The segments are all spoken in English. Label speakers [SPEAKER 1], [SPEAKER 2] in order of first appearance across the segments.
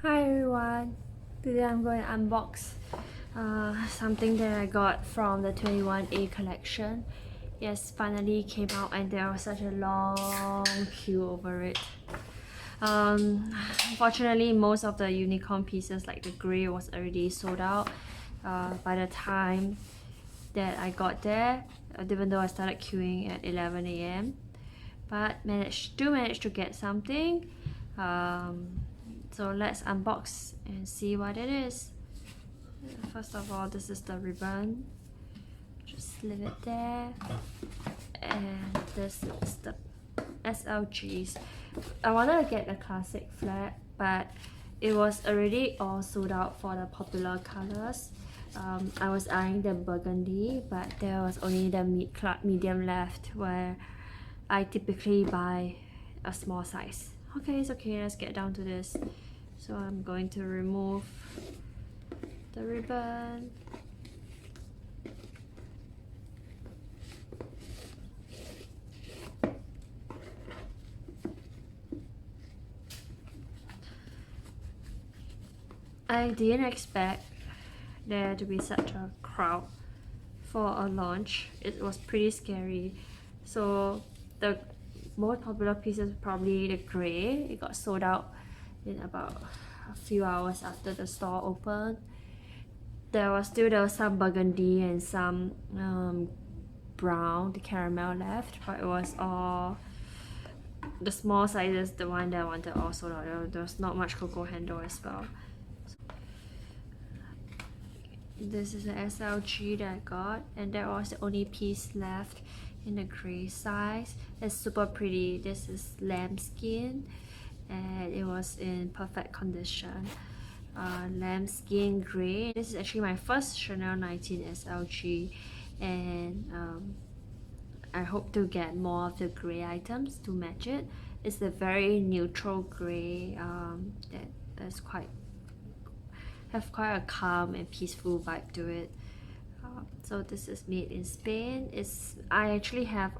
[SPEAKER 1] Hi everyone, today I'm going to unbox something that I got from the 21A collection. Yes, finally came out and there was such a long queue over it. Unfortunately, most of the unicorn pieces like the grey was already sold out by the time that I got there, even though I started queuing at 11 a.m. But managed to get something. So let's unbox and see what it is. First of all, this is the ribbon. Just leave it there. And this is the SLGs. I wanted to get a classic flag, but it was already all sold out for the popular colors. I was eyeing the burgundy, but there was only the medium left, where I typically buy a small size. Okay, it's okay, let's get down to this. So I'm going to remove the ribbon. I didn't expect there to be such a crowd for a launch. It was pretty scary. So the most popular piece is probably the grey. It got sold out in about a few hours after the store opened. There was some burgundy and some brown, the caramel left, but it was all the small sizes, the one that I wanted, all sold out. There was not much cocoa handle as well. This is an SLG that I got, and that was the only piece left in the grey size. It's super pretty. This is lambskin and it was in perfect condition. Lambskin grey. This is actually my first Chanel 19 SLG, and I hope to get more of the grey items to match it. It's a very neutral grey that's quite a calm and peaceful vibe to it. So this is made in Spain. I actually have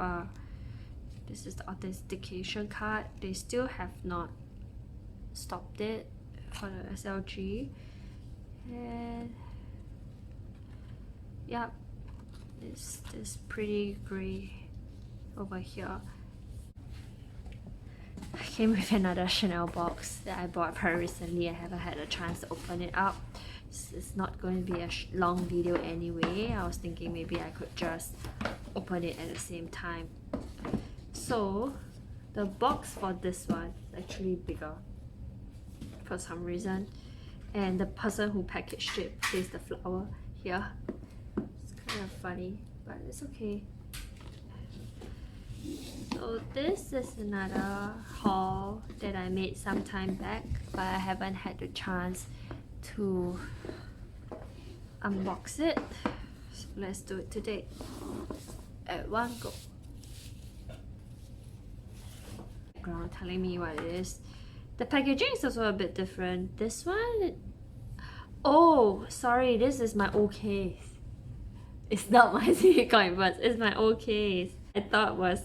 [SPEAKER 1] this is the authentication card. They still have not stopped it for the SLG, and yeah, it's this pretty grey over here. I came with another Chanel box that I bought very recently. I haven't had a chance to open it up. It's not going to be a long video anyway. I was thinking maybe I could just open it at the same time. So the box for this one is actually bigger for some reason, and the person who packaged it placed the flower here. It's kind of funny, but it's okay. So this is another haul that I made some time back, but I haven't had the chance to unbox it. So let's do it today at one go. Background telling me what it is. The packaging is also a bit different. This one, oh sorry, this is my old case. It's not my silicone, but it's my old case. I thought was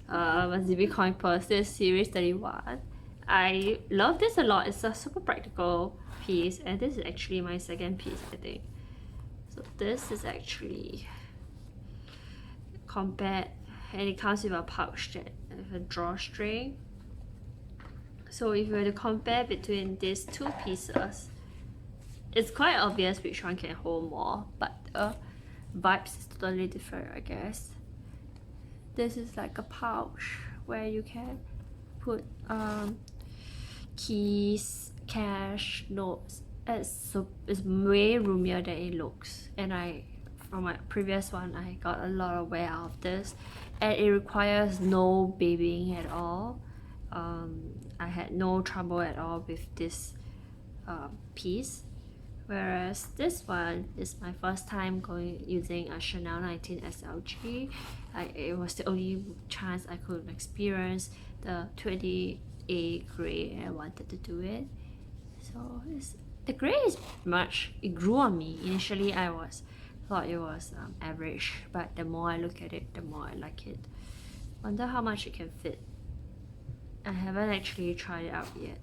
[SPEAKER 1] ZB Coin Purse, this series 31. I love this a lot. It's a super practical piece, and this is actually my second piece, I think. So this is actually compact, and it comes with a pouch that with a drawstring. So if you were to compare between these two pieces, it's quite obvious which one can hold more, but vibes is totally different, I guess. This is like a pouch where you can put keys, cash, notes. It's way roomier than it looks, and from my previous one I got a lot of wear out of this, and it requires no babying at all. I had no trouble at all with this piece. Whereas this one is my first time using a Chanel 19 SLG. It was the only chance I could experience the 20A grey, and I wanted to do it. So the grey is it grew on me. Initially I thought it was average, but the more I look at it, the more I like it. Wonder how much it can fit. I haven't actually tried it out yet.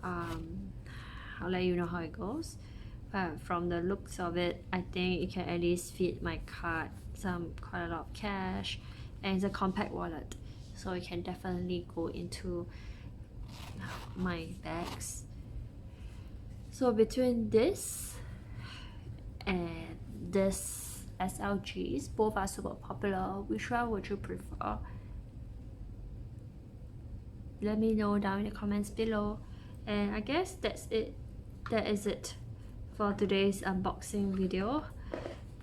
[SPEAKER 1] I'll let you know how it goes. But from the looks of it, I think it can at least fit my card, quite a lot of cash, and it's a compact wallet, so it can definitely go into my bags. So between this and this SLGs, both are super popular. Which one would you prefer? Let me know down in the comments below. And I guess that is it for today's unboxing video.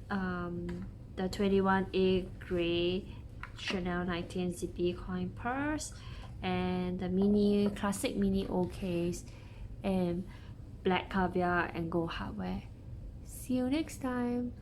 [SPEAKER 1] The 21A gray Chanel 19 zippy coin purse, and the classic mini O case, and black caviar and gold hardware. See you next time.